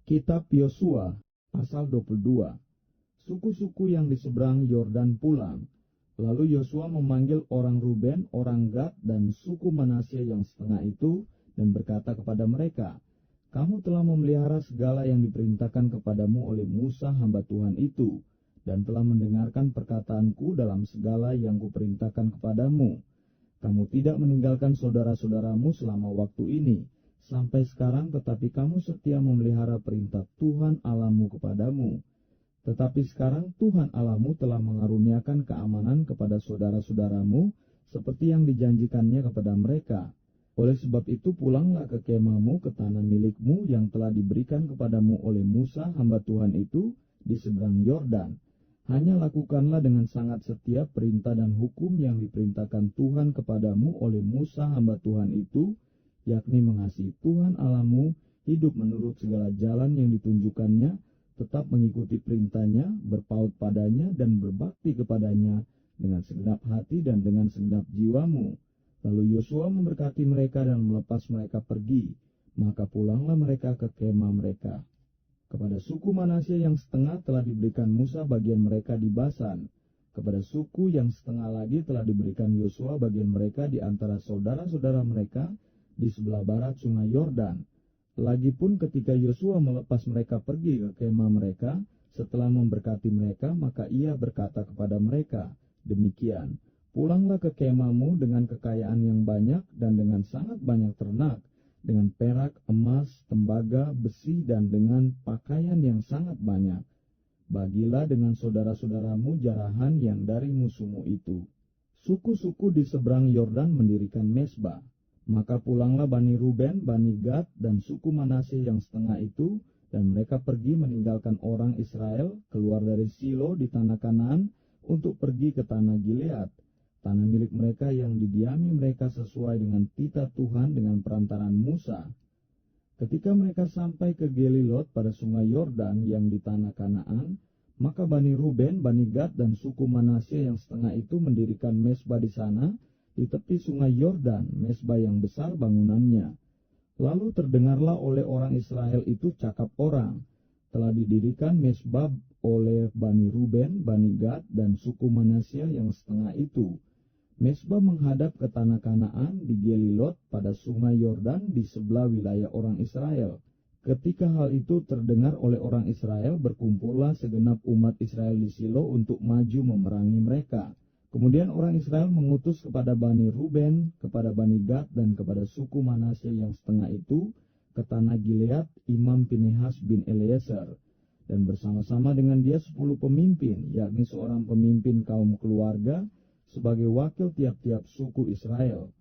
Kitab Yosua, pasal 22. Suku-suku yang di seberang Yordan pulang. Lalu Yosua memanggil orang Ruben, orang Gad, dan suku Manasye yang setengah itu, dan berkata kepada mereka, "Kamu telah memelihara segala yang diperintahkan kepadamu oleh Musa hamba Tuhan itu, dan telah mendengarkan perkataanku dalam segala yang kuperintahkan kepadamu. Kamu tidak meninggalkan saudara-saudaramu selama waktu ini, sampai sekarang, tetapi kamu setia memelihara perintah Tuhan Allahmu kepadamu. Tetapi sekarang Tuhan Allahmu telah mengaruniakan keamanan kepada saudara-saudaramu, seperti yang dijanjikannya kepada mereka. Oleh sebab itu pulanglah ke kemahmu, ke tanah milikmu yang telah diberikan kepadamu oleh Musa hamba Tuhan itu di seberang Yordan. Hanya lakukanlah dengan sangat setia perintah dan hukum yang diperintahkan Tuhan kepadamu oleh Musa hamba Tuhan itu, yakni mengasihi Tuhan Allahmu, hidup menurut segala jalan yang ditunjukkannya, tetap mengikuti perintahnya, berpaut padanya, dan berbakti kepadanya dengan segenap hati dan dengan segenap jiwamu." Lalu Yosua memberkati mereka dan melepas mereka pergi, maka pulanglah mereka ke kemah mereka. Kepada suku Manasye yang setengah telah diberikan Musa bagian mereka di Basan. Kepada suku yang setengah lagi telah diberikan Yosua bagian mereka di antara saudara-saudara mereka di sebelah barat sungai Yordan. Lagipun ketika Yosua melepas mereka pergi ke kemah mereka, setelah memberkati mereka, maka ia berkata kepada mereka, "Demikian, pulanglah ke kemahmu dengan kekayaan yang banyak dan dengan sangat banyak ternak, dengan perak, emas, tembaga, besi, dan dengan pakaian yang sangat banyak. Bagilah dengan saudara-saudaramu jarahan yang dari musuhmu itu." Suku-suku di seberang Yordan mendirikan mezbah. Maka pulanglah Bani Ruben, Bani Gad, dan suku Manasye yang setengah itu, dan mereka pergi meninggalkan orang Israel, keluar dari Silo di tanah Kanaan, untuk pergi ke tanah Gilead, tanah milik mereka yang didiami mereka sesuai dengan titah Tuhan dengan perantaran Musa. Ketika mereka sampai ke Gelilot pada sungai Yordan yang di tanah Kanaan, maka Bani Ruben, Bani Gad, dan suku Manasye yang setengah itu mendirikan mezbah di sana, di tepi sungai Yordan, mezbah yang besar bangunannya. Lalu terdengarlah oleh orang Israel itu cakap orang, telah didirikan mezbah oleh Bani Ruben, Bani Gad, dan suku Manasye yang setengah itu. Mezbah menghadap ke tanah Kanaan di Gelilot pada sungai Yordan di sebelah wilayah orang Israel. Ketika hal itu terdengar oleh orang Israel, berkumpullah segenap umat Israel di Silo untuk maju memerangi mereka. Kemudian orang Israel mengutus kepada Bani Ruben, kepada Bani Gad, dan kepada suku Manasye yang setengah itu ke tanah Gilead Imam Pinehas bin Eleazar, dan bersama-sama dengan dia 10 pemimpin, yakni seorang pemimpin kaum keluarga sebagai wakil tiap-tiap suku Israel.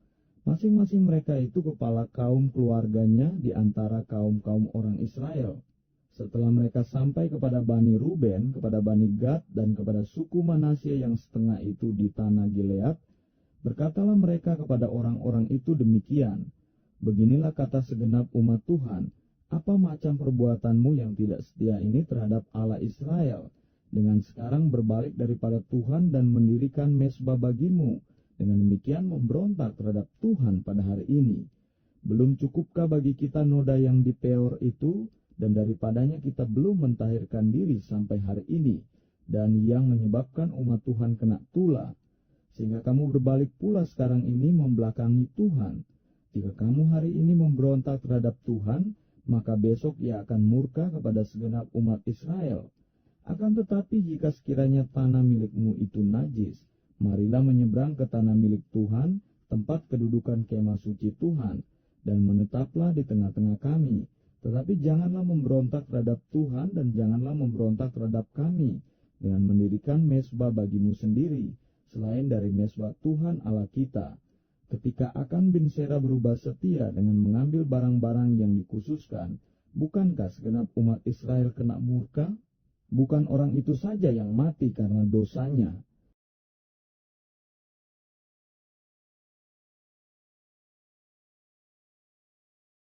Masing-masing mereka itu kepala kaum keluarganya di antara kaum-kaum orang Israel. Setelah mereka sampai kepada Bani Ruben, kepada Bani Gad, dan kepada suku Manasye yang setengah itu di tanah Gilead, berkatalah mereka kepada orang-orang itu demikian, "Beginilah kata segenap umat Tuhan, apa macam perbuatanmu yang tidak setia ini terhadap Allah Israel, dengan sekarang berbalik daripada Tuhan dan mendirikan mezbah bagimu, dengan demikian memberontak terhadap Tuhan pada hari ini? Belum cukupkah bagi kita noda yang di Peor itu, dan daripadanya kita belum mentahirkan diri sampai hari ini, dan yang menyebabkan umat Tuhan kena tula, sehingga kamu berbalik pula sekarang ini membelakangi Tuhan? Jika kamu hari ini memberontak terhadap Tuhan, maka besok ia akan murka kepada segenap umat Israel. Akan tetapi jika sekiranya tanah milikmu itu najis, marilah menyeberang ke tanah milik Tuhan, tempat kedudukan kemah suci Tuhan, dan menetaplah di tengah-tengah kami. Tetapi janganlah memberontak terhadap Tuhan, dan janganlah memberontak terhadap kami dengan mendirikan mezbah bagimu sendiri, selain dari mezbah Tuhan Allah kita." Ketika Akan bin Sera berubah setia dengan mengambil barang-barang yang dikhususkan, bukankah segenap umat Israel kena murka? Bukan orang itu saja yang mati karena dosanya,